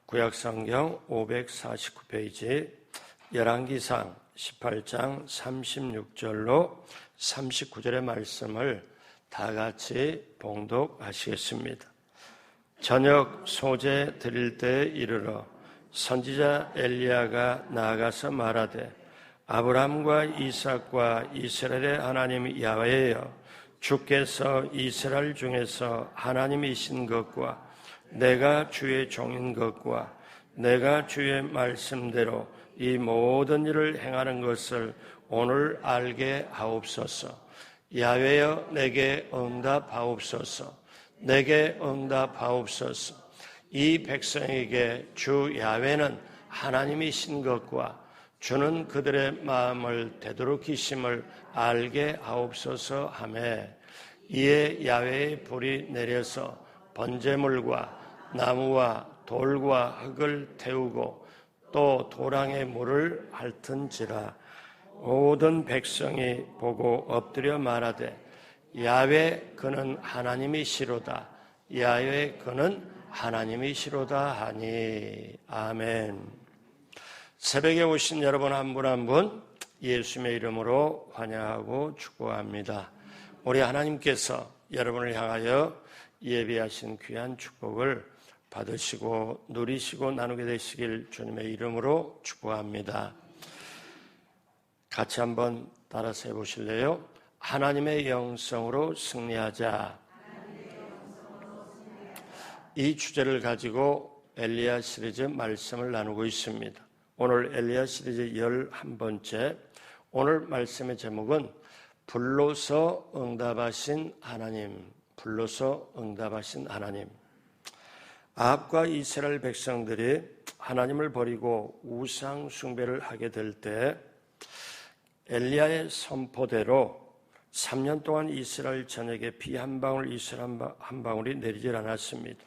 구약성경 549페이지 열왕기상 18장 36절로 39절의 말씀을 다 같이 봉독하시겠습니다. 저녁 소제 드릴 때에 이르러 선지자 엘리야가 나아가서 말하되 아브라함과 이삭과 이스라엘의 하나님 야훼여, 주께서 이스라엘 중에서 하나님이신 것과 내가 주의 종인 것과 내가 주의 말씀대로 이 모든 일을 행하는 것을 오늘 알게 하옵소서. 야훼여, 내게 응답하옵소서. 내게 응답하옵소서. 이 백성에게 주 야훼는 하나님이신 것과 주는 그들의 마음을 되도록이심을 알게 하옵소서 하매, 이에 야훼의 불이 내려서 번제물과 나무와 돌과 흙을 태우고 또 도랑의 물을 핥은지라. 모든 백성이 보고 엎드려 말하되 야훼 그는 하나님이시로다. 야훼 그는 하나님이시로다 하니. 아멘. 새벽에 오신 여러분 한 분 한 분 예수님의 이름으로 환영하고 축복합니다. 우리 하나님께서 여러분을 향하여 예비하신 귀한 축복을 받으시고 누리시고 나누게 되시길 주님의 이름으로 축복합니다. 같이 한번 따라서 해보실래요? 하나님의 영성으로 승리하자. 이 주제를 가지고 엘리야 시리즈 말씀을 나누고 있습니다. 오늘 엘리야 시리즈 11번째, 오늘 말씀의 제목은 불로서 응답하신 하나님. 불로서 응답하신 하나님. 아합과 이스라엘 백성들이 하나님을 버리고 우상 숭배를 하게 될 때 엘리야의 선포대로 3년 동안 이스라엘 전역에 비 한 방울, 이슬 한 방울이 내리질 않았습니다.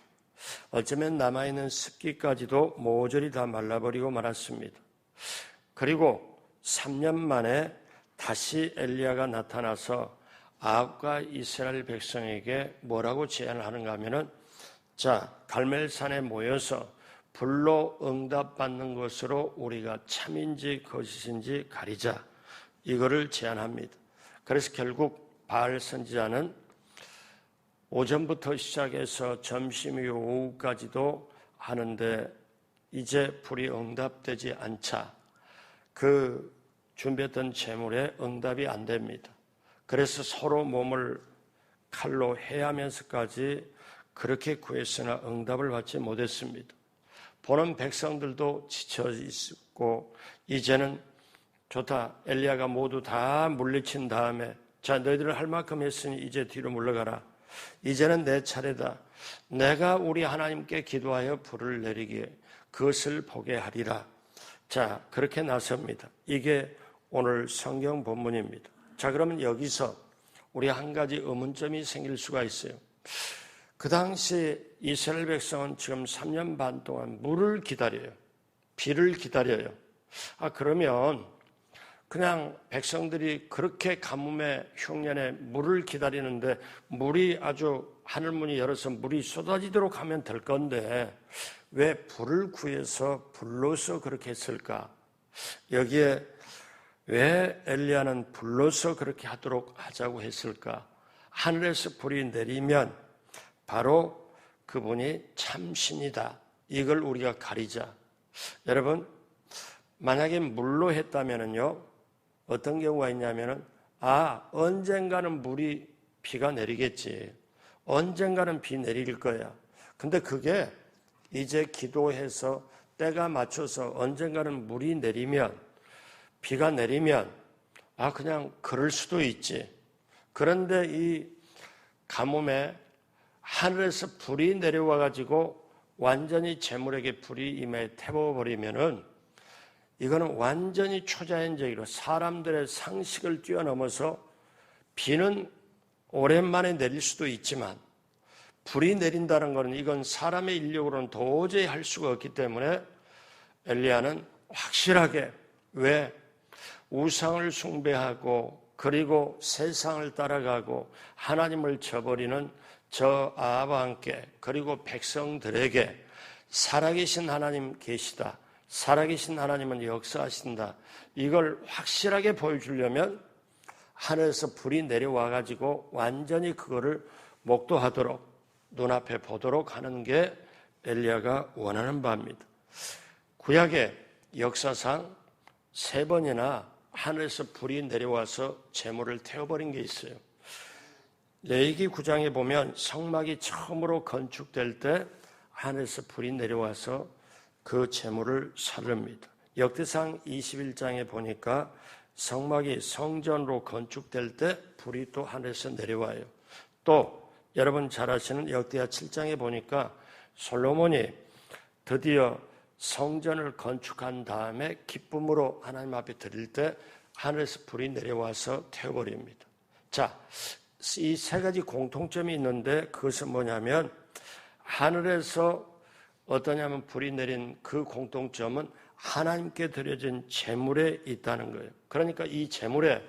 어쩌면 남아있는 습기까지도 모조리 다 말라버리고 말았습니다. 그리고 3년 만에 다시 엘리야가 나타나서 아합과 이스라엘 백성에게 뭐라고 제안을 하는가 하면은, 자, 갈멜산에 모여서 불로 응답받는 것으로 우리가 참인지 거짓인지 가리자. 이거를 제안합니다. 그래서 결국 바알 선지자는 오전부터 시작해서 점심 이후 오후까지도 하는데 이제 불이 응답되지 않자 그 준비했던 제물에 응답이 안 됩니다. 그래서 서로 몸을 칼로 해하면서까지 그렇게 구했으나 응답을 받지 못했습니다. 보는 백성들도 지쳐 있었고, 이제는 좋다, 엘리야가 모두 다 물리친 다음에 자, 너희들 할 만큼 했으니 이제 뒤로 물러가라. 이제는 내 차례다. 내가 우리 하나님께 기도하여 불을 내리기에 그것을 보게 하리라. 자, 그렇게 나섭니다. 이게 오늘 성경 본문입니다. 자, 그러면 여기서 우리 한 가지 의문점이 생길 수가 있어요. 그 당시 이스라엘 백성은 지금 3년 반 동안 물을 기다려요. 비를 기다려요. 그러면 그냥 백성들이 그렇게 가뭄의 흉년에 물을 기다리는데 물이 아주 하늘문이 열어서 물이 쏟아지도록 하면 될 건데 왜 불을 구해서 불로서 그렇게 했을까? 여기에 왜 엘리야는 불로서 그렇게 하자고 했을까? 하늘에서 불이 내리면 바로 그분이 참신이다. 이걸 우리가 가리자. 여러분, 만약에 물로 했다면요, 어떤 경우가 있냐면은, 언젠가는 비가 내리겠지. 언젠가는 비 내릴 거야. 근데 그게 이제 기도해서 때가 맞춰서 언젠가는 물이 내리면, 비가 내리면, 그냥 그럴 수도 있지. 그런데 이 가뭄에 하늘에서 불이 내려와가지고 완전히 재물에게 불이 임해 태워버리면은 이거는 완전히 초자연적으로 사람들의 상식을 뛰어넘어서 비는 오랜만에 내릴 수도 있지만 불이 내린다는 것은 이건 사람의 인력으로는 도저히 할 수가 없기 때문에 엘리야는 확실하게 왜 우상을 숭배하고 그리고 세상을 따라가고 하나님을 저버리는 저 아합과 함께 그리고 백성들에게 살아계신 하나님 계시다. 살아계신 하나님은 역사하신다. 이걸 확실하게 보여주려면 하늘에서 불이 내려와가지고 완전히 그거를 목도하도록 눈앞에 보도록 하는 게 엘리야가 원하는 바입니다. 구약의 역사상 3번이나 하늘에서 불이 내려와서 제물을 태워버린 게 있어요. 레위기 9장에 보면 성막이 처음으로 건축될 때 하늘에서 불이 내려와서 그 제물을 사릅니다. 역대상 21장에 보니까 성막이 성전으로 건축될 때 불이 또 하늘에서 내려와요. 또 여러분 잘 아시는 역대하 7장에 보니까 솔로몬이 드디어 성전을 건축한 다음에 기쁨으로 하나님 앞에 드릴 때 하늘에서 불이 내려와서 태워버립니다. 자, 이 3가지 공통점이 있는데 그것은 뭐냐면 하늘에서 어떠냐면 불이 내린 그 공통점은 하나님께 드려진 제물에 있다는 거예요. 그러니까 이 제물에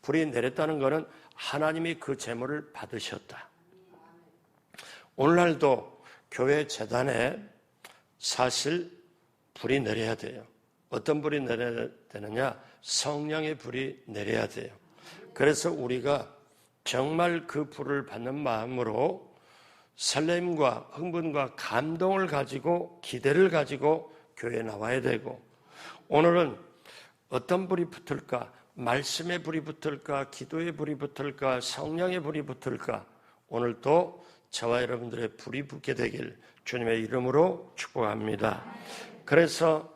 불이 내렸다는 것은 하나님이 그 제물을 받으셨다. 오늘날도 교회 제단에 사실 불이 내려야 돼요. 어떤 불이 내려야 되느냐? 성령의 불이 내려야 돼요. 그래서 우리가 정말 그 불을 받는 마음으로 설렘과 흥분과 감동을 가지고 기대를 가지고 교회에 나와야 되고, 오늘은 어떤 불이 붙을까? 말씀의 불이 붙을까? 기도의 불이 붙을까? 성령의 불이 붙을까? 오늘도 저와 여러분들의 불이 붙게 되길 주님의 이름으로 축복합니다. 그래서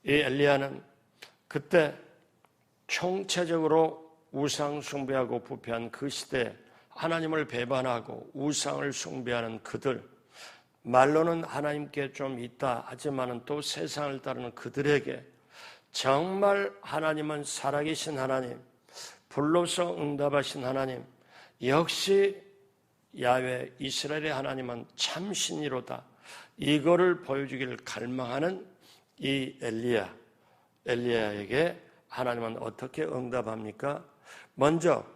이 엘리야는 그때 총체적으로 우상 숭배하고 부패한 그 시대에 하나님을 배반하고 우상을 숭배하는 그들, 말로는 하나님께 좀 있다 하지만은 또 세상을 따르는 그들에게 정말 하나님은 살아계신 하나님, 불로서 응답하신 하나님, 역시 야훼 이스라엘의 하나님은 참신이로다, 이거를 보여주기를 갈망하는 이 엘리야에게 하나님은 어떻게 응답합니까? 먼저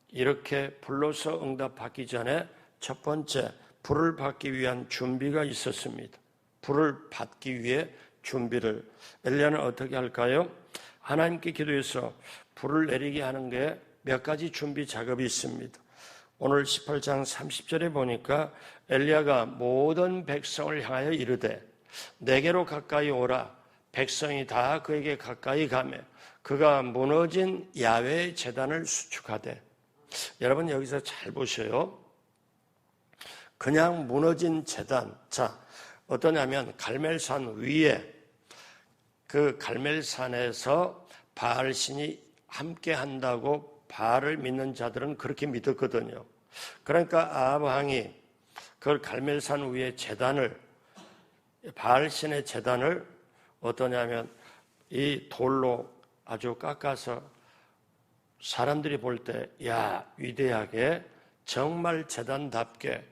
이렇게 불로서 응답받기 전에 첫 번째 불을 받기 위한 준비가 있었습니다. 불을 받기 위해 준비를 엘리야는 어떻게 할까요? 하나님께 기도해서 불을 내리게 하는 게 몇 가지 준비 작업이 있습니다. 오늘 18장 30절에 보니까 엘리야가 모든 백성을 향하여 이르되 내게로 가까이 오라. 백성이 다 그에게 가까이 가며 그가 무너진 야훼의 제단을 수축하되. 여러분 여기서 잘 보셔요. 그냥 무너진 제단. 자, 어떠냐면 갈멜산 위에, 그 갈멜산에서 바알신이 함께 한다고 바알을 믿는 자들은 그렇게 믿었거든요. 그러니까 아합 왕이 그걸 갈멜산 위에 제단을, 바알신의 제단을 어떠냐면 이 돌로 아주 깎아서 사람들이 볼 때, 야, 위대하게 정말 제단답게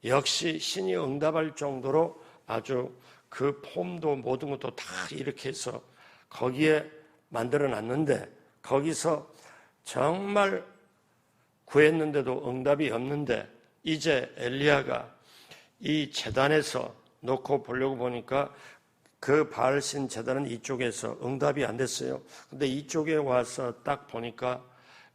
역시 신이 응답할 정도로 아주 그 폼도 모든 것도 다 이렇게 해서 거기에 만들어 놨는데, 거기서 정말 구했는데도 응답이 없는데 이제 엘리야가 이 제단에서 놓고 보려고 보니까 그 바알신 제단은 이쪽에서 응답이 안 됐어요. 근데 이쪽에 와서 딱 보니까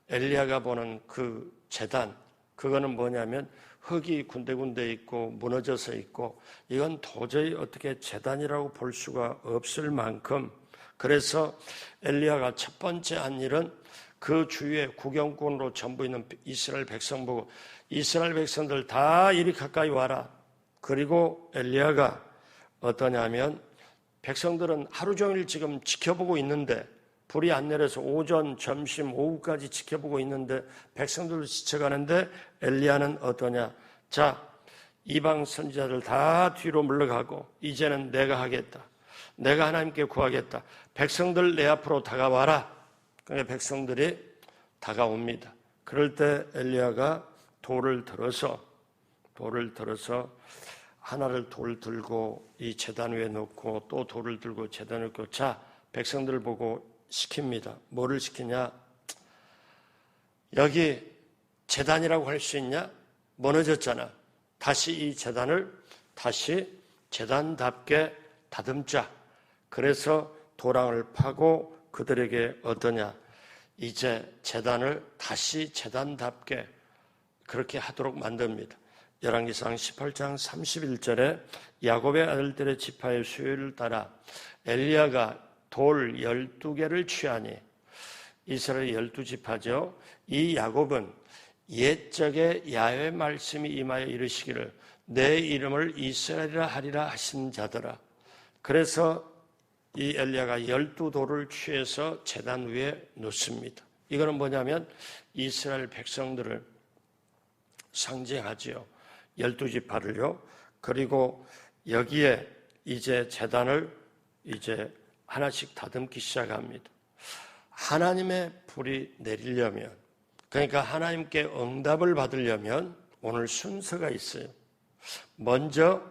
엘리야가 보는 그 제단, 그거는 뭐냐면 흙이 군데군데 있고 무너져서 있고, 이건 도저히 어떻게 제단이라고 볼 수가 없을 만큼, 그래서 엘리야가 첫 번째 한 일은 그 주위에 구경꾼으로 전부 있는 이스라엘 백성 보고, 이스라엘 백성들 다 이리 가까이 와라. 그리고 엘리야가 어떠냐면 백성들은 하루 종일 지금 지켜보고 있는데, 불이 안 내려서 오전, 점심, 오후까지 지켜보고 있는데 백성들도 지쳐가는데 엘리야는 어떠냐? 자, 이방 선지자들 다 뒤로 물러가고 이제는 내가 하겠다. 내가 하나님께 구하겠다. 백성들 내 앞으로 다가와라. 그러니까 백성들이 다가옵니다. 그럴 때 엘리야가 돌을 들어서 하나를 돌 들고 이 제단 위에 놓고 또 돌을 들고 제단을 놓고, 자, 백성들을 보고 시킵니다. 뭐를 시키냐? 여기 제단이라고 할 수 있냐? 무너졌잖아. 다시 이 제단을 다시 제단답게 다듬자. 그래서 도랑을 파고 그들에게 어떠냐, 이제 제단을 다시 제단답게 그렇게 하도록 만듭니다. 열왕기상 18장 31절에 야곱의 아들들의 지파의 수요를 따라 엘리야가 돌 12개를 취하니, 이스라엘 12지파죠. 이 야곱은 옛적에 야훼 말씀이 임하여 이르시기를 내 이름을 이스라엘이라 하리라 하신 자더라. 그래서 이 엘리야가 12돌을 취해서 제단 위에 놓습니다. 이거는 뭐냐면 이스라엘 백성들을 상징하지요. 12지파를요. 그리고 여기에 이제 제단을 이제 하나씩 다듬기 시작합니다. 하나님의 불이 내리려면, 그러니까 하나님께 응답을 받으려면 오늘 순서가 있어요. 먼저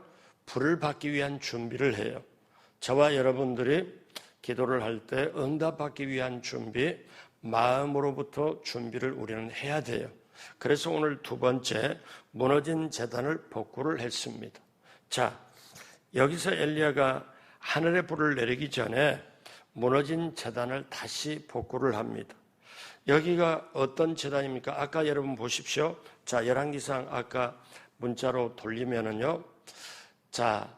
불을 받기 위한 준비를 해요. 저와 여러분들이 기도를 할 때 응답받기 위한 준비, 마음으로부터 준비를 우리는 해야 돼요. 그래서 오늘 두 번째, 무너진 제단을 복구를 했습니다. 자, 여기서 엘리야가 하늘의 불을 내리기 전에 무너진 제단을 다시 복구를 합니다. 여기가 어떤 제단입니까? 아까 여러분 보십시오. 자, 열왕기상 아까 문자로 돌리면은요. 자,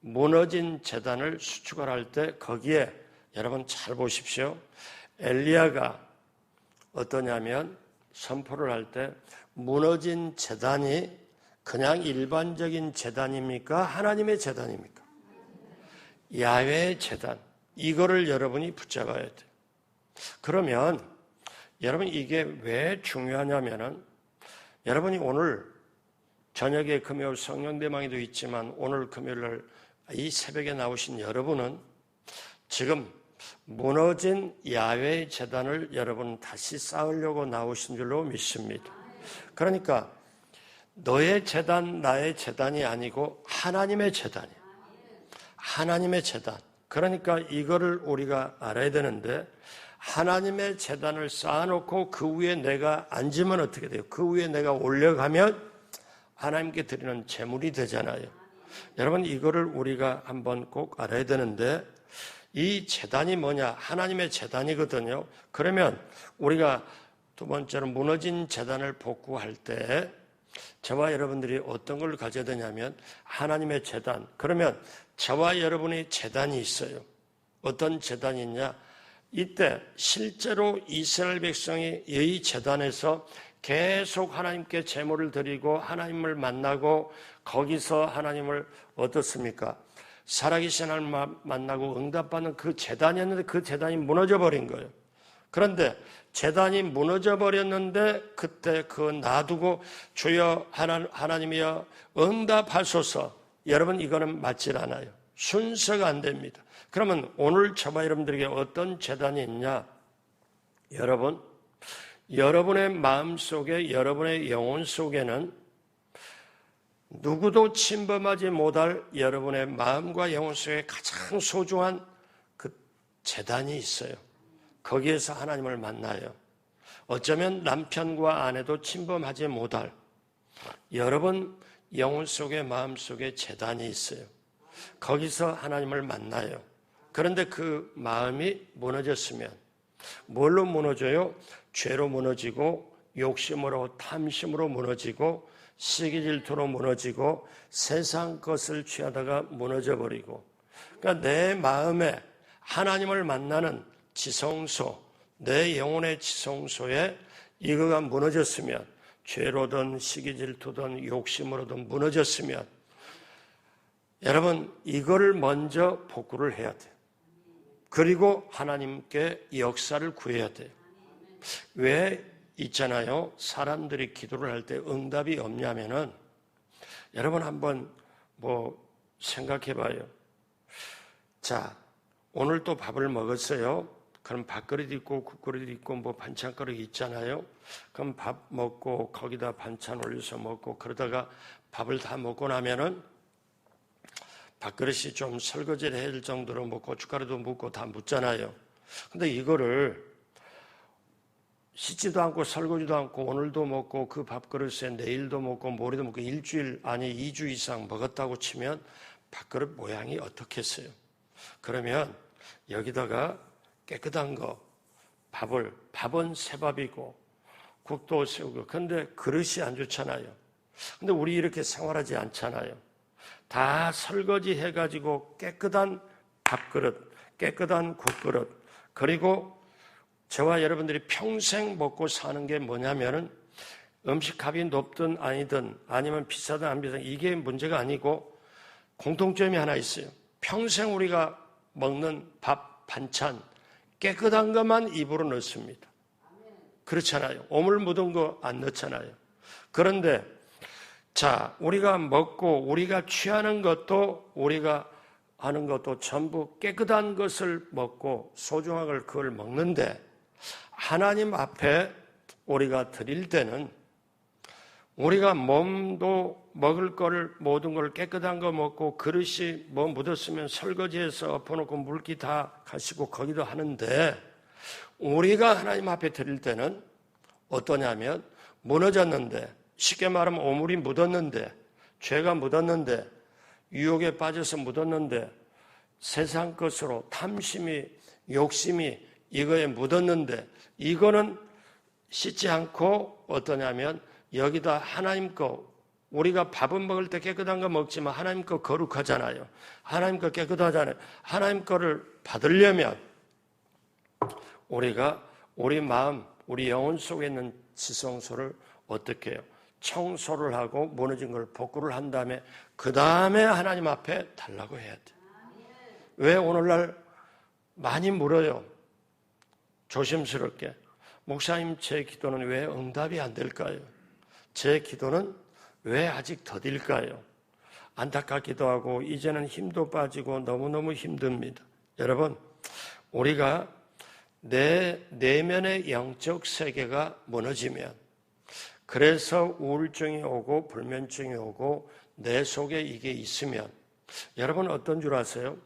무너진 제단을 수축을 할 때 거기에 여러분 잘 보십시오. 엘리야가 어떠냐면 선포를 할 때 무너진 제단이 그냥 일반적인 제단입니까? 하나님의 제단입니까? 야훼의 제단. 이거를 여러분이 붙잡아야 돼요. 그러면 여러분 이게 왜 중요하냐면은 여러분이 오늘 저녁에 금요일 성령대망에도 있지만 오늘 금요일날 이 새벽에 나오신 여러분은 지금 무너진 야훼의 제단을 여러분 다시 쌓으려고 나오신 줄로 믿습니다. 그러니까 너의 제단, 나의 제단이 아니고 하나님의 제단이에요. 하나님의 제단. 그러니까 이거를 우리가 알아야 되는데 하나님의 제단을 쌓아놓고 그 위에 내가 앉으면 어떻게 돼요? 그 위에 내가 올려가면 하나님께 드리는 제물이 되잖아요. 여러분 이거를 우리가 한번 꼭 알아야 되는데 이 제단이 뭐냐? 하나님의 제단이거든요. 그러면 우리가 두 번째로 무너진 제단을 복구할 때 저와 여러분들이 어떤 걸 가져야 되냐면 하나님의 제단. 그러면 저와 여러분의 제단이 있어요. 어떤 제단이 있냐? 이때 실제로 이스라엘 백성이 이 제단에서 계속 하나님께 제물을 드리고 하나님을 만나고 거기서 하나님을 어떻습니까? 살아계신 하나님 만나고 응답받는 그 제단이었는데 그 제단이 무너져 버린 거예요. 그런데 제단이 무너져 버렸는데 그때 그거 놔두고 주여 하나님이여 응답하소서. 여러분 이거는 맞질 않아요. 순서가 안 됩니다. 그러면 오늘 저와 여러분들에게 어떤 제단이 있냐? 여러분, 여러분의 마음 속에, 여러분의 영혼 속에는 누구도 침범하지 못할 여러분의 마음과 영혼 속에 가장 소중한 그 제단이 있어요. 거기에서 하나님을 만나요. 어쩌면 남편과 아내도 침범하지 못할 여러분 영혼 속에 마음 속에 제단이 있어요. 거기서 하나님을 만나요. 그런데 그 마음이 무너졌으면 뭘로 무너져요? 죄로 무너지고 욕심으로 탐심으로 무너지고 시기 질투로 무너지고 세상 것을 취하다가 무너져 버리고, 그러니까 내 마음에 하나님을 만나는 지성소, 내 영혼의 지성소에 이거가 무너졌으면, 죄로든 시기 질투든 욕심으로든 무너졌으면 여러분 이거를 먼저 복구를 해야 돼요. 그리고 하나님께 역사를 구해야 돼요. 왜 있잖아요. 사람들이 기도를 할 때 응답이 없냐면은 여러분 한번 생각해 봐요. 자, 오늘 또 밥을 먹었어요. 그럼 밥그릇 있고 국그릇 있고 반찬그릇 있잖아요. 그럼 밥 먹고 거기다 반찬 올려서 먹고 그러다가 밥을 다 먹고 나면은 밥그릇이 좀 설거지를 해야 될 정도로 고춧가루도 묻고 다 묻잖아요. 근데 이거를 씻지도 않고 설거지도 않고 오늘도 먹고 그 밥그릇에 내일도 먹고 모레도 먹고 일주일 아니 2주 이상 먹었다고 치면 밥그릇 모양이 어떻겠어요? 그러면 여기다가 깨끗한 거, 밥은 새밥이고 국도 새우고, 근데 그릇이 안 좋잖아요. 근데 우리 이렇게 생활하지 않잖아요. 다 설거지 해가지고 깨끗한 밥그릇, 깨끗한 국그릇, 그리고 저와 여러분들이 평생 먹고 사는 게 뭐냐면은 음식값이 높든 아니든 아니면 비싸든 안 비싸든 이게 문제가 아니고 공통점이 하나 있어요. 평생 우리가 먹는 밥, 반찬 깨끗한 것만 입으로 넣습니다. 그렇잖아요. 오물 묻은 거 안 넣잖아요. 그런데 자, 우리가 먹고 우리가 취하는 것도 우리가 하는 것도 전부 깨끗한 것을 먹고 소중한 걸 그걸 먹는데 하나님 앞에 우리가 드릴 때는 우리가 몸도 먹을 거를 모든 걸 깨끗한 거 먹고 그릇이 뭐 묻었으면 설거지해서 엎어놓고 물기 다 가시고 거기도 하는데 우리가 하나님 앞에 드릴 때는 어떠냐면 무너졌는데 쉽게 말하면 오물이 묻었는데 죄가 묻었는데 유혹에 빠져서 묻었는데 세상 것으로 탐심이 욕심이 이거에 묻었는데 이거는 씻지 않고 어떠냐면 여기다 하나님 거 우리가 밥은 먹을 때 깨끗한 거 먹지만 하나님 거 거룩하잖아요. 하나님 거 깨끗하잖아요. 하나님 거를 받으려면 우리가 우리 마음, 우리 영혼 속에 있는 지성소를 어떻게 해요? 청소를 하고 무너진 걸 복구를 한 다음에 그 다음에 하나님 앞에 달라고 해야 돼. 왜 오늘날 많이 물어요? 조심스럽게. 목사님, 제 기도는 왜 응답이 안 될까요? 제 기도는 왜 아직 더딜까요? 안타깝기도 하고 이제는 힘도 빠지고 너무너무 힘듭니다. 여러분, 우리가 내 내면의 영적 세계가 무너지면 그래서 우울증이 오고 불면증이 오고 내 속에 이게 있으면 여러분 어떤 줄 아세요?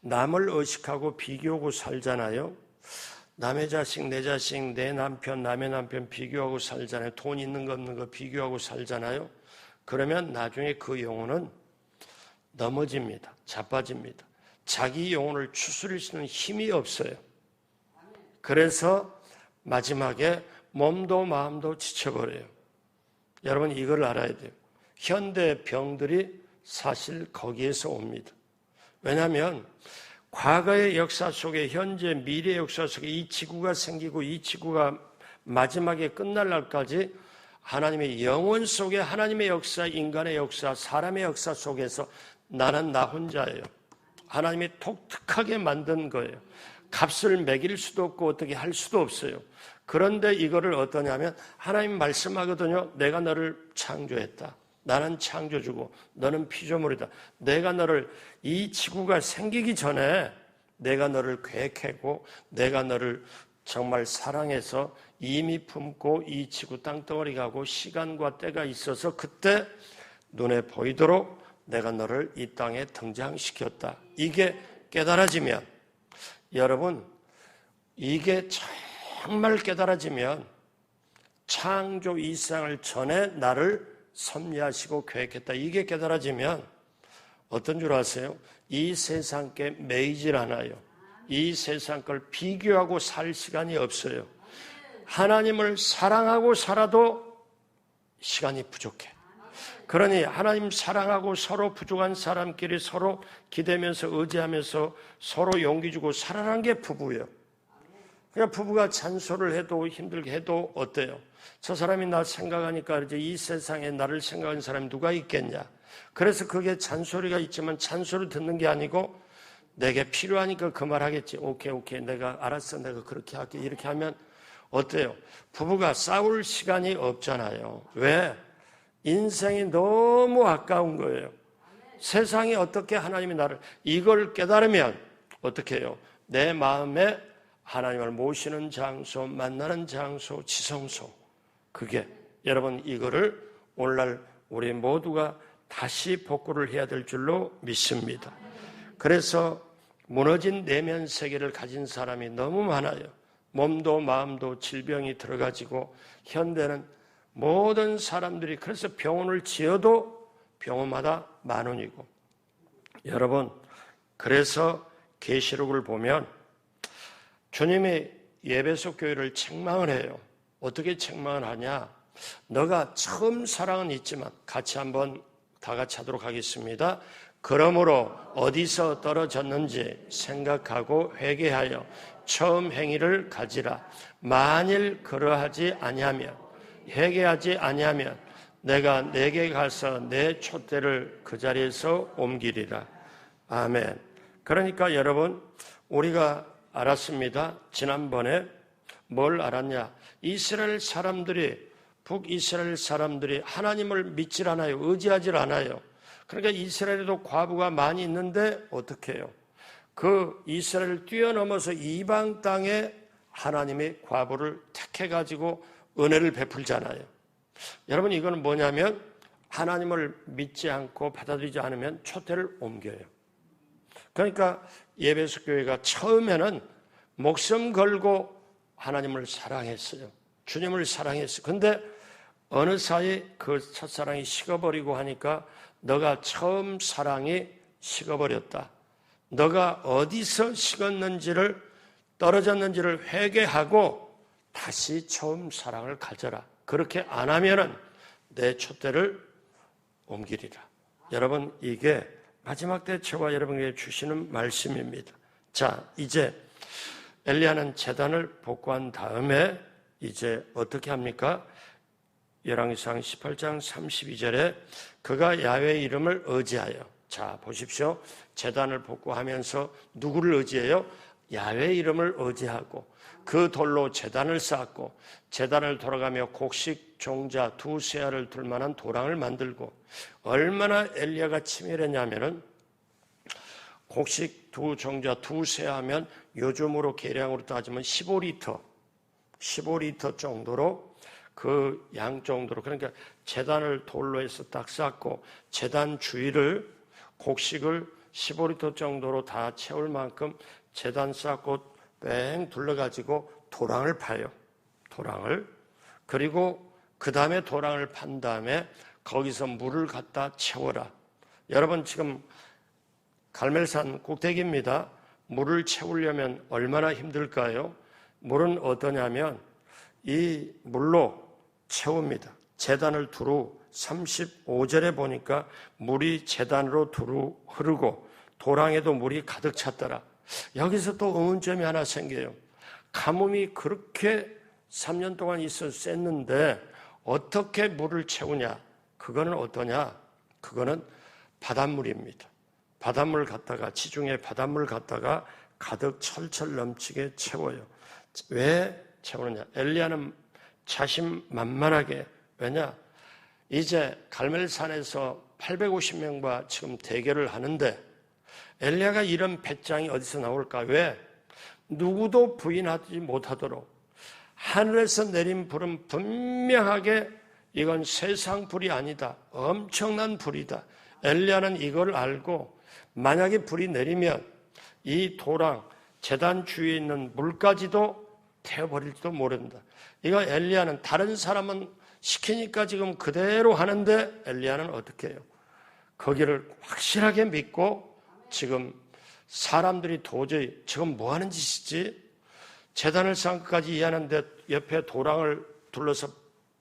남을 의식하고 비교하고 살잖아요. 남의 자식, 내 자식, 내 남편, 남의 남편 비교하고 살잖아요. 돈 있는 거 없는 거 비교하고 살잖아요. 그러면 나중에 그 영혼은 넘어집니다. 자빠집니다. 자기 영혼을 추스릴 수 있는 힘이 없어요. 그래서 마지막에 몸도 마음도 지쳐버려요. 여러분 이걸 알아야 돼요. 현대 병들이 사실 거기에서 옵니다. 왜냐하면 과거의 역사 속에 현재 미래 역사 속에 이 지구가 생기고 이 지구가 마지막에 끝날 날까지 하나님의 영혼 속에 하나님의 역사, 인간의 역사, 사람의 역사 속에서 나는 나 혼자예요. 하나님이 독특하게 만든 거예요. 값을 매길 수도 없고 어떻게 할 수도 없어요. 그런데 이거를 어떠냐면 하나님 말씀하거든요. 내가 너를 창조했다. 나는 창조주고 너는 피조물이다. 내가 너를 이 지구가 생기기 전에 내가 너를 계획하고 내가 너를 정말 사랑해서 이미 품고 이 지구 땅덩어리 가고 시간과 때가 있어서 그때 눈에 보이도록 내가 너를 이 땅에 등장시켰다. 이게 깨달아지면 여러분 이게 정말 깨달아지면 창조 이 세상을 전에 나를 섭리하시고 계획했다. 이게 깨달아지면 어떤 줄 아세요? 이 세상께 매이질 않아요. 이 세상 걸 비교하고 살 시간이 없어요. 하나님을 사랑하고 살아도 시간이 부족해. 그러니 하나님 사랑하고 서로 부족한 사람끼리 서로 기대면서 의지하면서 서로 용기 주고 살아가는 게 부부예요. 그냥 부부가 잔소리를 해도 힘들게 해도 어때요? 저 사람이 나 생각하니까 이제 이 세상에 나를 생각하는 사람이 누가 있겠냐? 그래서 그게 잔소리가 있지만 잔소리 듣는 게 아니고 내게 필요하니까 그 말 하겠지. 오케이 내가 알았어 내가 그렇게 할게. 이렇게 하면 어때요? 부부가 싸울 시간이 없잖아요. 왜? 인생이 너무 아까운 거예요. 세상이 어떻게 하나님이 나를 이걸 깨달으면 어떻게 해요? 내 마음에 하나님을 모시는 장소, 만나는 장소, 지성소. 그게 여러분 이거를 오늘날 우리 모두가 다시 복구를 해야 될 줄로 믿습니다. 그래서 무너진 내면 세계를 가진 사람이 너무 많아요. 몸도 마음도 질병이 들어가지고 현대는 모든 사람들이 그래서 병원을 지어도 병원마다 10,000원이고 여러분, 그래서 계시록을 보면 주님이 에베소 교회를 책망을 해요. 어떻게 책망을 하냐? 너가 처음 사랑은 있지만, 같이 한번 다 같이 하도록 하겠습니다. 그러므로 어디서 떨어졌는지 생각하고 회개하여 처음 행위를 가지라. 만일 그러하지 아니하면, 회개하지 아니하면 내가 내게 가서 내 촛대를 그 자리에서 옮기리라. 아멘. 그러니까 여러분, 우리가 알았습니다. 지난번에 뭘 알았냐? 이스라엘 사람들이, 북이스라엘 사람들이 하나님을 믿질 않아요. 의지하질 않아요. 그러니까 이스라엘에도 과부가 많이 있는데 어떻게 해요? 그 이스라엘을 뛰어넘어서 이방 땅에 하나님이 과부를 택해가지고 은혜를 베풀잖아요. 여러분, 이거는 뭐냐면 하나님을 믿지 않고 받아들이지 않으면 촛대를 옮겨요. 그러니까 에베소 교회가 처음에는 목숨 걸고 하나님을 사랑했어요. 주님을 사랑했어요. 근데 어느 사이 그 첫사랑이 식어버리고 하니까 너가 처음 사랑이 식어버렸다. 너가 어디서 식었는지를, 떨어졌는지를 회개하고 다시 처음 사랑을 가져라. 그렇게 안 하면은 내 촛대를 옮기리라. 여러분, 이게 마지막 대처가 여러분에게 주시는 말씀입니다. 자, 이제 엘리야는 제단을 복구한 다음에 이제 어떻게 합니까? 열왕기상 18장 32절에 그가 야훼의 이름을 의지하여, 자 보십시오. 제단을 복구하면서 누구를 의지해요? 야훼의 이름을 의지하고 그 돌로 제단을 쌓고 제단을 돌아가며 곡식 종자 두 세알을 둘 만한 도랑을 만들고, 얼마나 엘리야가 치밀했냐면은 곡식 두 종자 두 세하면 요즘으로 계량으로 따지면 15리터 정도로, 그 양 정도로, 그러니까 제단을 돌로 해서 딱 쌓고 제단 주위를 곡식을 15리터 정도로 다 채울 만큼 제단 쌓고 뺑 둘러가지고 도랑을 파요. 도랑을. 그리고 그 다음에 도랑을 판 다음에 거기서 물을 갖다 채워라. 여러분, 지금 갈멜산 꼭대기입니다. 물을 채우려면 얼마나 힘들까요? 물은 어떠냐면 이 물로 채웁니다. 제단을 두루 35절에 보니까 물이 제단으로 두루 흐르고 도랑에도 물이 가득 찼더라. 여기서 또 의문점이 하나 생겨요. 가뭄이 그렇게 3년 동안 있어 쐈는데 어떻게 물을 채우냐? 그거는 어떠냐? 그거는 바닷물입니다. 바닷물 갖다가, 지중해 바닷물 갖다가 가득 철철 넘치게 채워요. 왜 채우느냐? 엘리야는 자신만만하게, 왜냐? 이제 갈멜산에서 850명과 지금 대결을 하는데 엘리야가 이런 배짱이 어디서 나올까? 왜? 누구도 부인하지 못하도록 하늘에서 내린 불은 분명하게 이건 세상 불이 아니다. 엄청난 불이다. 엘리야는 이걸 알고 만약에 불이 내리면 이 도랑, 제단 주위에 있는 물까지도 태워버릴지도 모른다. 이거 엘리야는, 다른 사람은 시키니까 지금 그대로 하는데 엘리야는 어떻게 해요? 거기를 확실하게 믿고 지금 사람들이 도저히 지금 뭐 하는 짓이지? 제단을 쌓은 것까지 이해하는데 옆에 도랑을 둘러서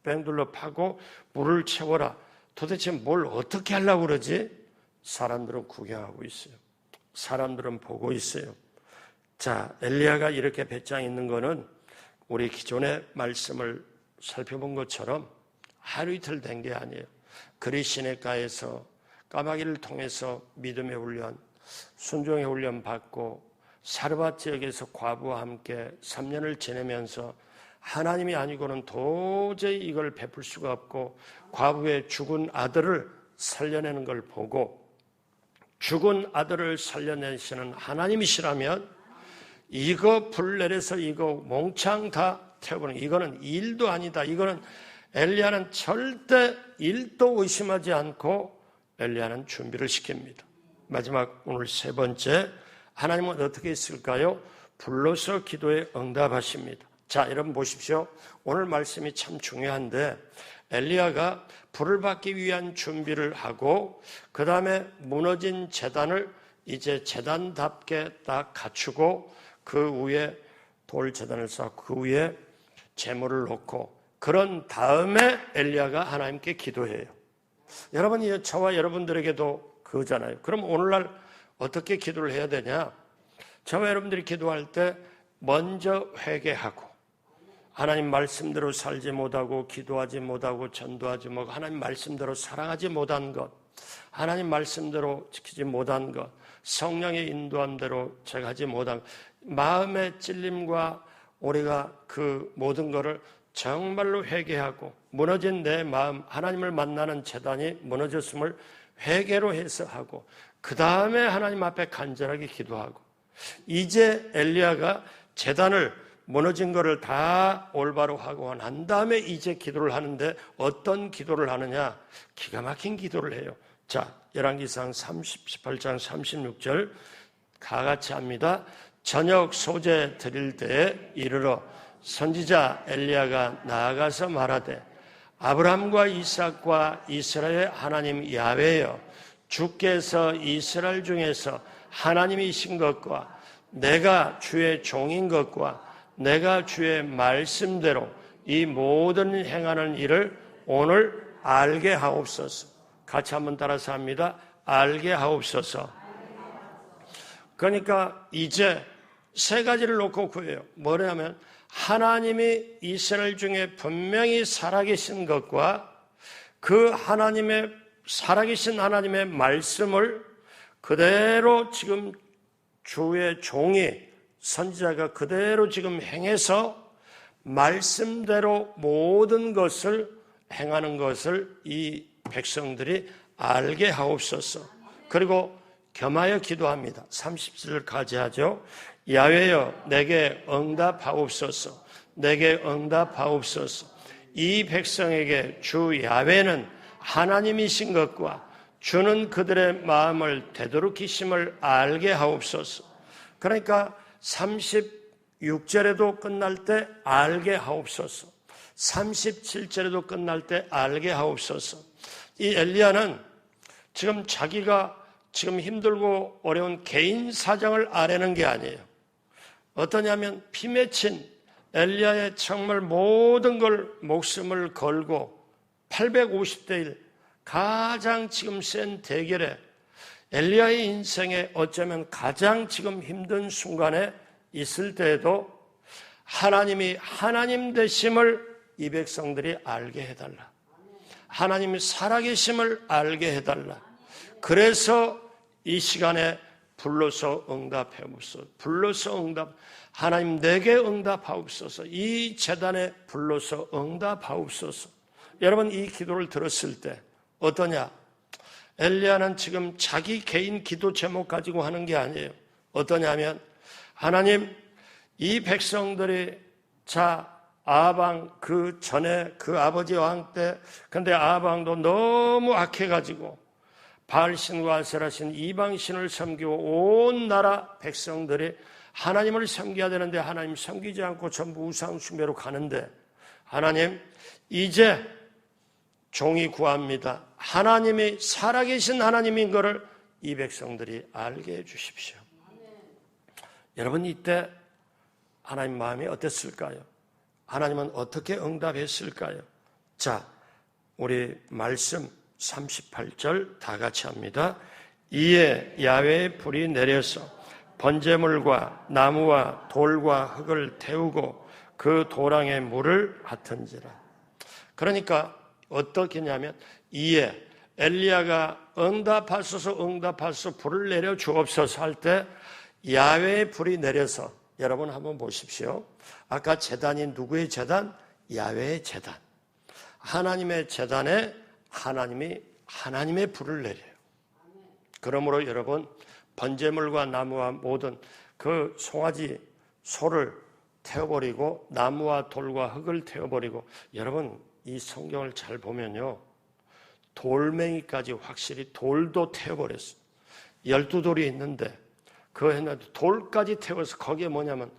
뺑둘러 파고 물을 채워라. 도대체 뭘 어떻게 하려고 그러지? 사람들은 구경하고 있어요. 사람들은 보고 있어요. 자, 엘리야가 이렇게 배짱 있는 거는 우리 기존의 말씀을 살펴본 것처럼 하루 이틀 된 게 아니에요. 그리 시내가에서 까마귀를 통해서 믿음의 훈련, 순종의 훈련 받고 사르밧 지역에서 과부와 함께 3년을 지내면서 하나님이 아니고는 도저히 이걸 베풀 수가 없고 과부의 죽은 아들을 살려내는 걸 보고, 죽은 아들을 살려내시는 하나님이시라면 이거 불 내려서 이거 몽창 다 태워버리는, 이거는 일도 아니다. 이거는 엘리야는 절대 일도 의심하지 않고 엘리야는 준비를 시킵니다. 마지막 오늘 세 번째, 하나님은 어떻게 했을까요? 불러서 기도에 응답하십니다. 자, 여러분 보십시오. 오늘 말씀이 참 중요한데 엘리야가 불을 받기 위한 준비를 하고 그 다음에 무너진 제단을 이제 제단답게 딱 갖추고 그 위에 돌 제단을 쌓고 그 위에 제물을 놓고 그런 다음에 엘리야가 하나님께 기도해요. 여러분, 저와 여러분들에게도 그거잖아요. 그럼 오늘날 어떻게 기도를 해야 되냐? 저와 여러분들이 기도할 때 먼저 회개하고 하나님 말씀대로 살지 못하고 기도하지 못하고 전도하지 못하고 하나님 말씀대로 사랑하지 못한 것, 하나님 말씀대로 지키지 못한 것, 성령의 인도한 대로 제가 하지 못한 것, 마음의 찔림과 우리가 그 모든 것을 정말로 회개하고 무너진 내 마음, 하나님을 만나는 제단이 무너졌음을 회개로 해서 하고 그 다음에 하나님 앞에 간절하게 기도하고 이제 엘리야가 제단을 무너진 것을 다 올바로 하고 난 다음에 이제 기도를 하는데 어떤 기도를 하느냐? 기가 막힌 기도를 해요. 자, 열왕기상 18장 36절 다 같이 합니다. 저녁 소재 드릴 때에 이르러 선지자 엘리야가 나아가서 말하되 아브라함과 이삭과 이스라엘의 하나님 야훼여 주께서 이스라엘 중에서 하나님이신 것과 내가 주의 종인 것과 내가 주의 말씀대로 이 모든 행하는 일을 오늘 알게 하옵소서. 같이 한번 따라서 합니다. 알게 하옵소서. 그러니까 이제 세 가지를 놓고 구해요. 뭐냐면 하나님이 이스라엘 중에 분명히 살아계신 것과 그 하나님의 살아계신 하나님의 말씀을 그대로 지금 주의 종이 선지자가 그대로 지금 행해서 말씀대로 모든 것을 행하는 것을 이 백성들이 알게 하옵소서. 그리고 겸하여 기도합니다. 30절까지 하죠. 야훼여 내게 응답하옵소서. 내게 응답하옵소서. 이 백성에게 주 야훼는 하나님이신 것과 주는 그들의 마음을 되도록이심을 알게 하옵소서. 그러니까 36절에도 끝날 때 알게 하옵소서. 37절에도 끝날 때 알게 하옵소서. 이 엘리야는 지금 자기가 지금 힘들고 어려운 개인 사정을 아뢰는 게 아니에요. 어떠냐면 피 맺힌 엘리야의 정말 모든 걸 목숨을 걸고 850대 1 가장 지금 센 대결에 엘리야의 인생에 어쩌면 가장 지금 힘든 순간에 있을 때에도 하나님이 하나님 되심을 이 백성들이 알게 해달라. 하나님이 살아계심을 알게 해달라. 그래서 이 시간에 불러서 응답해옵소서. 불러서 응답. 하나님 내게 응답하옵소서. 이 제단에 불러서 응답하옵소서. 여러분 이 기도를 들었을 때 어떠냐? 엘리야는 지금 자기 개인 기도 제목 가지고 하는 게 아니에요. 어떠냐면 하나님 이 백성들이 아방 그 전에 그 아버지 왕 때 근데 아방도 너무 악해가지고 바알신과 아세라신 이방신을 섬기고 온 나라 백성들이 하나님을 섬겨야 되는데 하나님 섬기지 않고 전부 우상숭배로 가는데 하나님 이제 종이 구합니다. 하나님이 살아계신 하나님인 것을 이 백성들이 알게 해 주십시오. 여러분 이때 하나님 마음이 어땠을까요? 하나님은 어떻게 응답했을까요? 자, 우리 말씀 38절 다 같이 합니다. 이에 야훼의 불이 내려서 번제물과 나무와 돌과 흙을 태우고 그 도랑에 물을 핫은지라. 그러니까 어떻게냐면 이에 엘리야가 응답하소서 불을 내려 주옵소서 할 때 야훼의 불이 내려서 여러분 한번 보십시오. 아까 제단이 누구의 제단? 야훼의 제단. 하나님의 제단에 하나님이 하나님의 불을 내려요. 그러므로 여러분 번제물과 나무와 모든 그 송아지 소를 태워버리고 나무와 돌과 흙을 태워버리고 여러분 이 성경을 잘 보면요. 돌멩이까지 확실히 돌도 태워버렸어요. 12돌이 있는데 그 했는데 돌까지 태워서 거기에 뭐냐면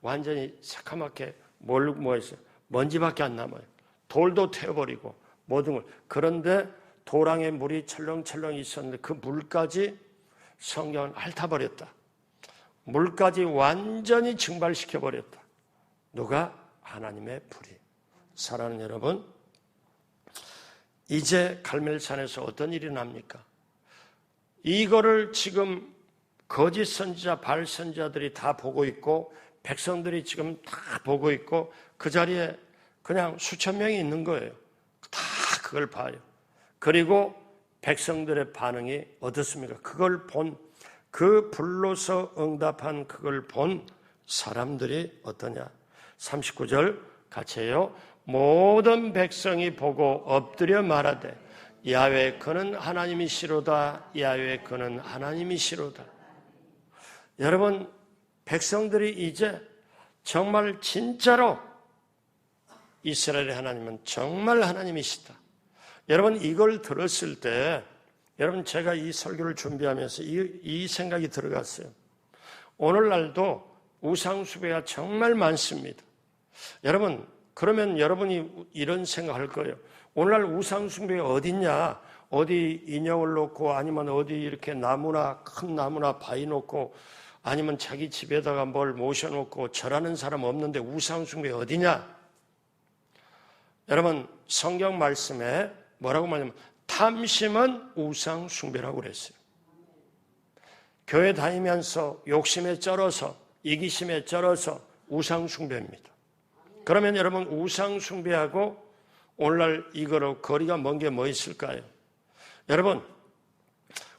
완전히 새카맣게 뭐 했어요? 먼지밖에 안 남아요. 돌도 태워버리고 모든 걸. 그런데 도랑에 물이 철렁철렁 있었는데 그 물까지 성경은 핥아버렸다. 물까지 완전히 증발시켜버렸다. 누가? 하나님의 불이. 사랑하는 여러분, 이제 갈멜산에서 어떤 일이 납니까? 이거를 지금 거짓 선지자, 바알 선지자들이 다 보고 있고 백성들이 지금 다 보고 있고 그 자리에 그냥 수천 명이 있는 거예요. 다 그걸 봐요. 그리고 백성들의 반응이 어떻습니까? 그걸 본, 그 불로서 응답한 그걸 본 사람들이 어떠냐? 39절 같이 해요. 모든 백성이 보고 엎드려 말하되 야훼 그는 하나님이시로다. 야훼 그는 하나님이시로다. 여러분, 백성들이 이제 정말 진짜로 이스라엘의 하나님은 정말 하나님이시다. 여러분, 이걸 들었을 때 여러분, 제가 이 설교를 준비하면서 이 생각이 들어갔어요. 오늘날도 우상숭배가 정말 많습니다. 여러분, 그러면 여러분이 이런 생각할 거예요. 오늘날 우상숭배가 어딨냐? 어디 인형을 놓고 아니면 어디 이렇게 나무나 큰 나무나 바위 놓고 아니면 자기 집에다가 뭘 모셔놓고 절하는 사람 없는데 우상숭배 어디냐? 여러분, 성경 말씀에 뭐라고 말하냐면 탐심은 우상숭배라고 그랬어요. 교회 다니면서 욕심에 쩔어서 이기심에 쩔어서 우상숭배입니다. 그러면 여러분, 우상숭배하고 오늘날 이거로 거리가 먼 게 뭐 있을까요? 여러분,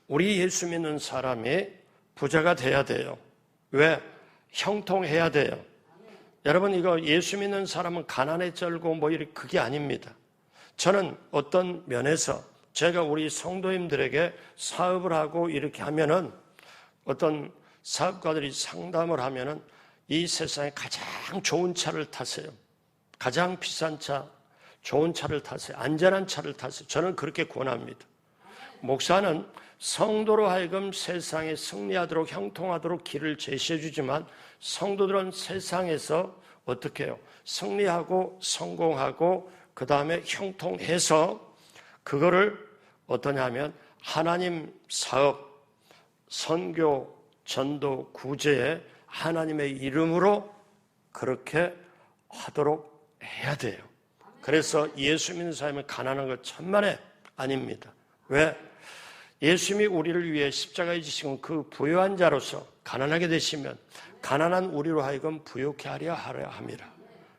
우리 예수 믿는 사람이 부자가 돼야 돼요. 왜? 형통해야 돼요. 여러분, 이거 예수 믿는 사람은 가난에 쩔고 뭐 이렇게 그게 아닙니다. 저는 어떤 면에서 제가 우리 성도님들에게 사업을 하고 이렇게 하면은 어떤 사업가들이 상담을 하면은 이 세상에 가장 좋은 차를 타세요. 가장 비싼 차, 좋은 차를 타세요. 안전한 차를 타세요. 저는 그렇게 권합니다. 목사는 성도로 하여금 세상에 승리하도록 형통하도록 길을 제시해 주지만 성도들은 세상에서 어떻게 해요? 승리하고 성공하고 그 다음에 형통해서 그거를 어떠냐 하면 하나님 사업, 선교, 전도, 구제에 하나님의 이름으로 그렇게 하도록 해야 돼요. 그래서 예수 믿는 사람은 가난한 것 천만에 아닙니다. 왜? 예수님이 우리를 위해 십자가에 지신 그 부요한 자로서 가난하게 되시면 가난한 우리로 하여금 부요케 하려 함이라.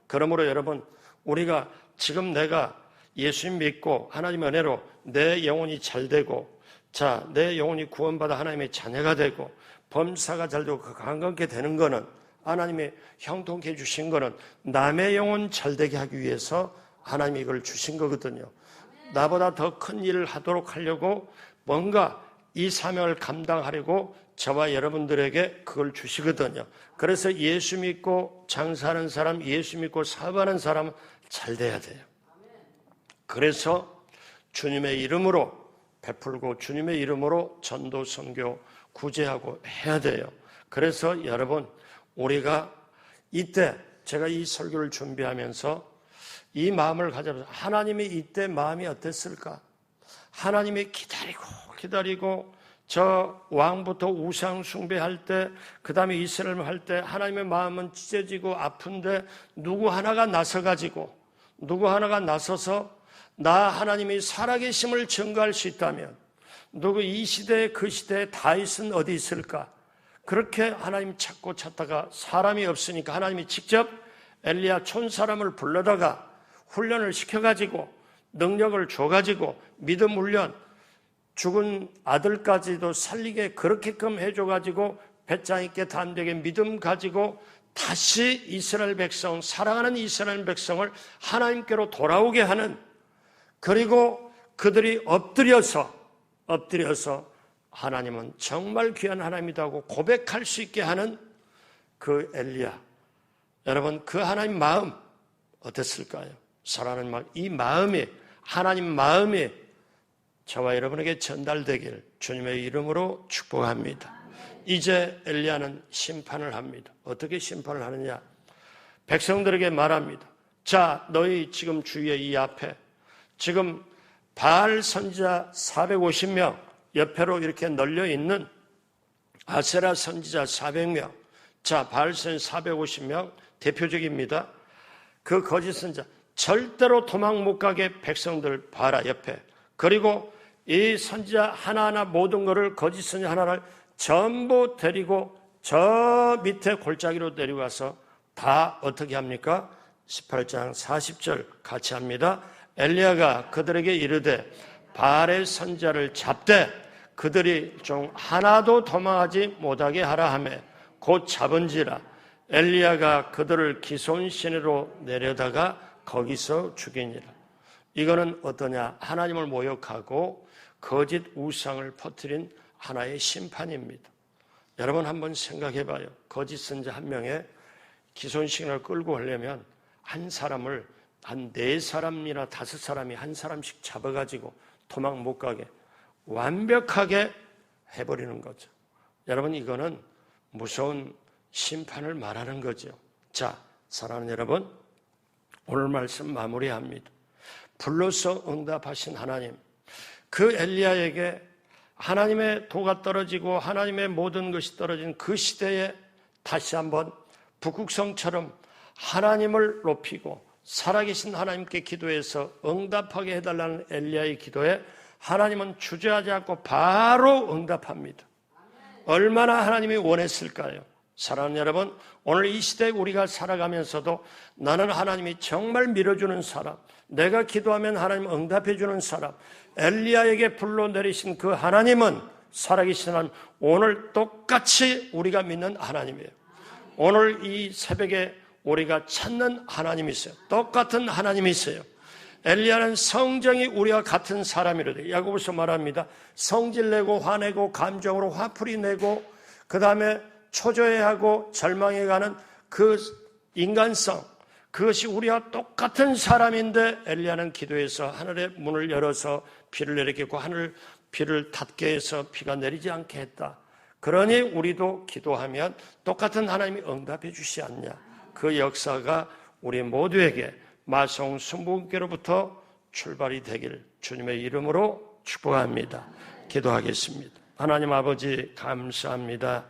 그러므로 여러분, 우리가 지금 내가 예수님 믿고 하나님의 은혜로 내 영혼이 잘 되고 자, 내 영혼이 구원받아 하나님의 자녀가 되고 범사가 잘 되고 강건케 되는 거는 하나님이 형통케 해주신 거는 남의 영혼 잘 되게 하기 위해서 하나님이 이걸 주신 거거든요. 나보다 더 큰 일을 하도록 하려고 뭔가 이 사명을 감당하려고 저와 여러분들에게 그걸 주시거든요. 그래서 예수 믿고 장사하는 사람, 예수 믿고 사업하는 사람은 잘 돼야 돼요. 그래서 주님의 이름으로 베풀고 주님의 이름으로 전도, 선교, 구제하고 해야 돼요. 그래서 여러분, 우리가 이때 제가 이 설교를 준비하면서 이 마음을 가져서 하나님이 이때 마음이 어땠을까? 하나님이 기다리고 저 왕부터 우상 숭배할 때, 그 다음에 이스라엘 할 때 하나님의 마음은 찢어지고 아픈데 누구 하나가 나서서 나 하나님이 살아계심을 증거할 수 있다면 누구 이 시대에 그 시대에 다윗은 어디 있을까? 그렇게 하나님 찾다가 사람이 없으니까 하나님이 직접 엘리야 촌사람을 불러다가 훈련을 시켜가지고 능력을 줘가지고 믿음 훈련, 죽은 아들까지도 살리게 그렇게끔 해줘가지고 배짱 있게 담대게 믿음 가지고 다시 이스라엘 백성, 사랑하는 이스라엘 백성을 하나님께로 돌아오게 하는, 그리고 그들이 엎드려서 하나님은 정말 귀한 하나님이라고 고백할 수 있게 하는 그 엘리야. 여러분, 그 하나님 마음 어땠을까요? 사랑하는 마음, 이 마음이, 하나님 마음이 저와 여러분에게 전달되길 주님의 이름으로 축복합니다. 이제 엘리야는 심판을 합니다. 어떻게 심판을 하느냐? 백성들에게 말합니다. 자, 너희 지금 주위에 이 앞에 지금 바알 선지자 450명 옆으로 이렇게 널려 있는 아세라 선지자 400명, 자, 바알 선지자 450명 대표적입니다. 그 거짓 선지자 절대로 도망 못 가게 백성들 봐라 옆에. 그리고 이 선지자 하나하나 모든 것을 거짓 선지자 하나를 전부 데리고 저 밑에 골짜기로 데려가서 다 어떻게 합니까? 18장 40절 같이 합니다. 엘리야가 그들에게 이르되 바알의 선지자를 잡되 그들이 좀 하나도 도망하지 못하게 하라 하며 곧 잡은지라. 엘리야가 그들을 기손 시내로 내려다가 거기서 죽이니라. 이거는 어떠냐? 하나님을 모욕하고 거짓 우상을 퍼뜨린 하나의 심판입니다. 여러분 한번 생각해 봐요. 거짓 선지자 한 명의 기손시간을 끌고 하려면 한 사람을 한 4사람이나 5사람이 한 사람씩 잡아가지고 도망 못 가게 완벽하게 해버리는 거죠. 여러분 이거는 무서운 심판을 말하는 거죠. 자, 사랑하는 여러분, 오늘 말씀 마무리합니다. 불로서 응답하신 하나님, 그 엘리야에게 하나님의 도가 떨어지고 하나님의 모든 것이 떨어진 그 시대에 다시 한번 북극성처럼 하나님을 높이고 살아계신 하나님께 기도해서 응답하게 해달라는 엘리야의 기도에 하나님은 주저하지 않고 바로 응답합니다. 얼마나 하나님이 원했을까요? 사랑하는 여러분, 오늘 이 시대에 우리가 살아가면서도 나는 하나님이 정말 밀어주는 사람, 내가 기도하면 하나님 응답해 주는 사람, 엘리야에게 불러내리신 그 하나님은 살아계신 하나님, 오늘 똑같이 우리가 믿는 하나님이에요. 오늘 이 새벽에 우리가 찾는 하나님이 있어요. 똑같은 하나님이 있어요. 엘리야는 성정이 우리와 같은 사람이로되 야고보서 말합니다. 성질내고 화내고 감정으로 화풀이 내고 그 다음에 초조해하고 절망해가는 그 인간성, 그것이 우리와 똑같은 사람인데 엘리야는 기도해서 하늘의 문을 열어서 비를 내리게 했고 하늘 비를 닫게 해서 비가 내리지 않게 했다. 그러니 우리도 기도하면 똑같은 하나님이 응답해 주시지 않냐. 그 역사가 우리 모두에게 마송 순복음교로부터 출발이 되길 주님의 이름으로 축복합니다. 기도하겠습니다. 하나님 아버지 감사합니다.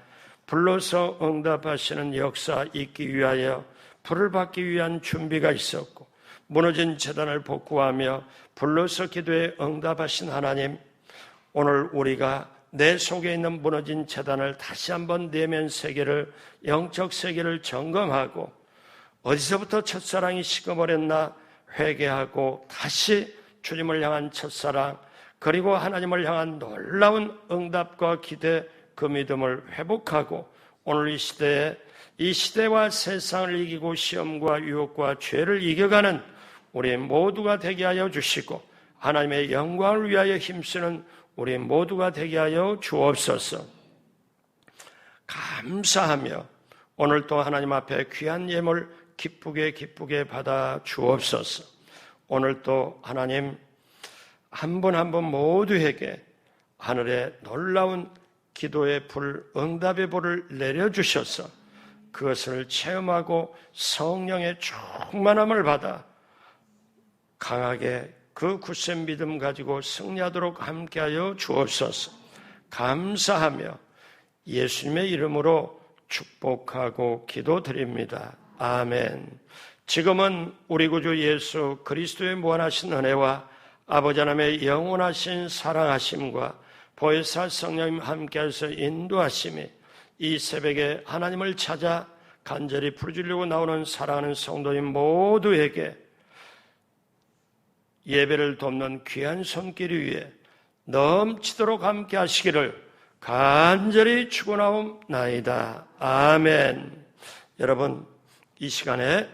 불러서 응답하시는 역사 있기 위하여 불을 받기 위한 준비가 있었고 무너진 제단을 복구하며 불러서 기도에 응답하신 하나님, 오늘 우리가 내 속에 있는 무너진 제단을 다시 한번 내면 세계를, 영적 세계를 점검하고 어디서부터 첫사랑이 식어버렸나 회개하고 다시 주님을 향한 첫사랑, 그리고 하나님을 향한 놀라운 응답과 기대, 그 믿음을 회복하고 오늘 이 시대와 세상을 이기고 시험과 유혹과 죄를 이겨가는 우리 모두가 되게 하여 주시고 하나님의 영광을 위하여 힘쓰는 우리 모두가 되게 하여 주옵소서. 감사하며 오늘 또 하나님 앞에 귀한 예물 기쁘게 받아 주옵소서. 오늘 또 하나님 한 분 한 분 모두에게 하늘의 놀라운 기도의 불, 응답의 불을 내려주셔서 그것을 체험하고 성령의 충만함을 받아 강하게 그 굳센 믿음 가지고 승리하도록 함께하여 주옵소서. 감사하며 예수님의 이름으로 축복하고 기도드립니다. 아멘. 지금은 우리 구주 예수 그리스도의 무한하신 은혜와 아버지 하나님의 영원하신 사랑하심과 보혜사 성령님 함께해서 인도하심이 이 새벽에 하나님을 찾아 간절히 부르짖으려고 나오는 사랑하는 성도님 모두에게 예배를 돕는 귀한 손길 위에 넘치도록 함께 하시기를 간절히 축원하옵나이다. 아멘. 여러분, 이 시간에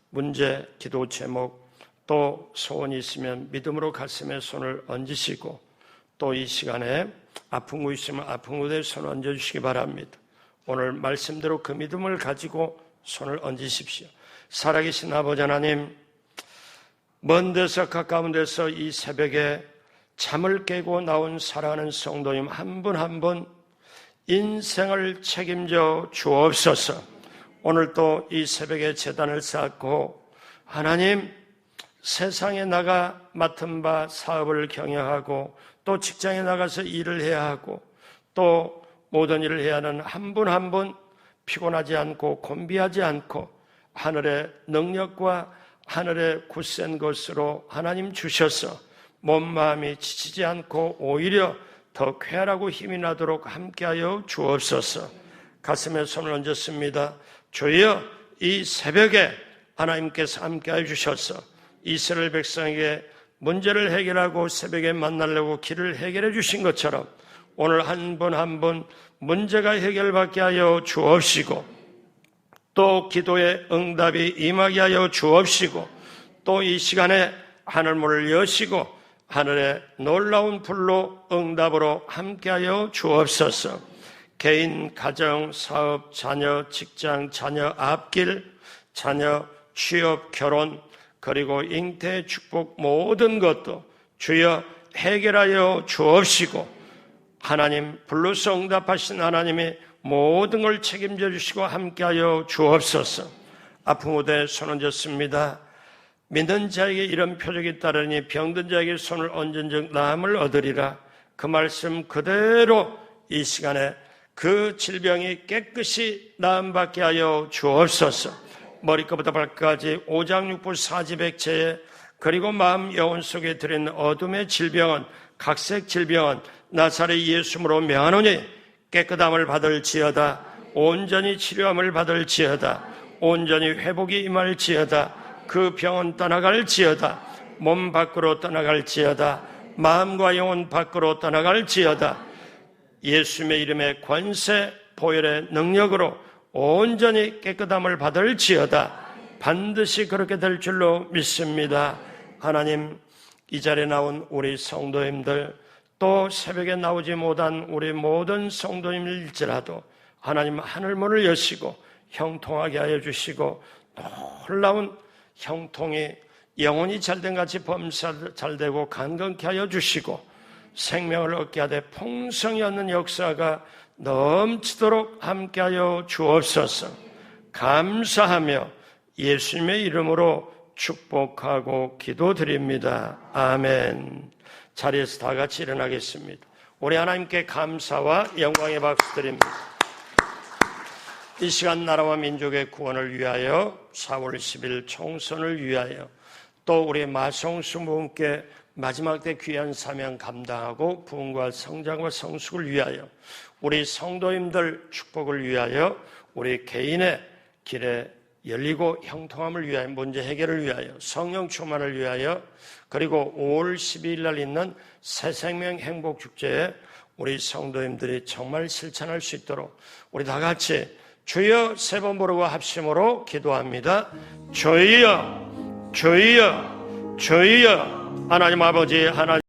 문제, 기도 제목, 또 소원이 있으면 믿음으로 가슴에 손을 얹으시고 또 이 시간에 아픈 거 있으면 아픈 곳에 손을 얹어주시기 바랍니다. 오늘 말씀대로 그 믿음을 가지고 손을 얹으십시오. 살아계신 아버지 하나님, 먼 데서 가까운 데서 이 새벽에 잠을 깨고 나온 사랑하는 성도님 한 분 한 분 인생을 책임져 주옵소서. 오늘 또 이 새벽에 제단을 쌓고 하나님, 세상에 나가 맡은 바 사업을 경영하고 또 직장에 나가서 일을 해야 하고 또 모든 일을 해야 하는 한 분 한 분 피곤하지 않고 곤비하지 않고 하늘의 능력과 하늘의 굳센 것으로 하나님 주셔서 몸 마음이 지치지 않고 오히려 더 쾌활하고 힘이 나도록 함께하여 주옵소서. 가슴에 손을 얹었습니다. 주여, 이 새벽에 하나님께서 함께하여 주셔서 이스라엘 백성에게 문제를 해결하고 새벽에 만나려고 길을 해결해 주신 것처럼 오늘 한 분 한 분 문제가 해결받게 하여 주옵시고 또 기도의 응답이 임하게 하여 주옵시고 또 이 시간에 하늘문을 여시고 하늘의 놀라운 불로 응답으로 함께하여 주옵소서. 개인, 가정, 사업, 자녀, 직장, 자녀 앞길, 자녀, 취업, 결혼, 그리고 잉태, 축복 모든 것도 주여 해결하여 주옵시고 하나님 불로서 응답하신 하나님이 모든 걸 책임져 주시고 함께하여 주옵소서. 아픈 곳에 손 얹었습니다. 믿는 자에게 이런 표적이 따르니 병든 자에게 손을 얹은 즉 나음을 얻으리라. 그 말씀 그대로 이 시간에 그 질병이 깨끗이 나음받게 하여 주옵소서. 머리끝부터 발끝까지 오장육부 사지백체에 그리고 마음 영혼 속에 들어있는 어둠의 질병은 각색 질병은 나사렛 예수로 명하노니 깨끗함을 받을지어다. 온전히 치료함을 받을지어다. 온전히 회복이 임할지어다. 그 병은 떠나갈지어다. 몸 밖으로 떠나갈지어다. 마음과 영혼 밖으로 떠나갈지어다. 예수님의 이름의 권세 보혈의 능력으로 온전히 깨끗함을 받을지어다. 반드시 그렇게 될 줄로 믿습니다. 하나님, 이 자리에 나온 우리 성도님들 또 새벽에 나오지 못한 우리 모든 성도님일지라도 하나님 하늘문을 여시고 형통하게 하여 주시고 놀라운 형통이 영혼이 잘된 같이 범사 잘되고 강건케 하여 주시고 생명을 얻게 하되 풍성이 얻는 역사가 넘치도록 함께하여 주옵소서. 감사하며 예수님의 이름으로 축복하고 기도드립니다. 아멘. 자리에서 다 같이 일어나겠습니다. 우리 하나님께 감사와 영광의 박수 드립니다. 이 시간 나라와 민족의 구원을 위하여 4월 10일 총선을 위하여 또 우리 마성수 부흥께 마지막 때 귀한 사명 감당하고 부흥과 성장과 성숙을 위하여 우리 성도님들 축복을 위하여 우리 개인의 길에 열리고 형통함을 위하여 문제 해결을 위하여 성령 충만을 위하여 그리고 5월 12일 날 있는 새생명 행복축제에 우리 성도님들이 정말 실천할 수 있도록 우리 다 같이 주여 세 번 부르고 합심으로 기도합니다. 주여 주여 주여 하나님 아버지 하나님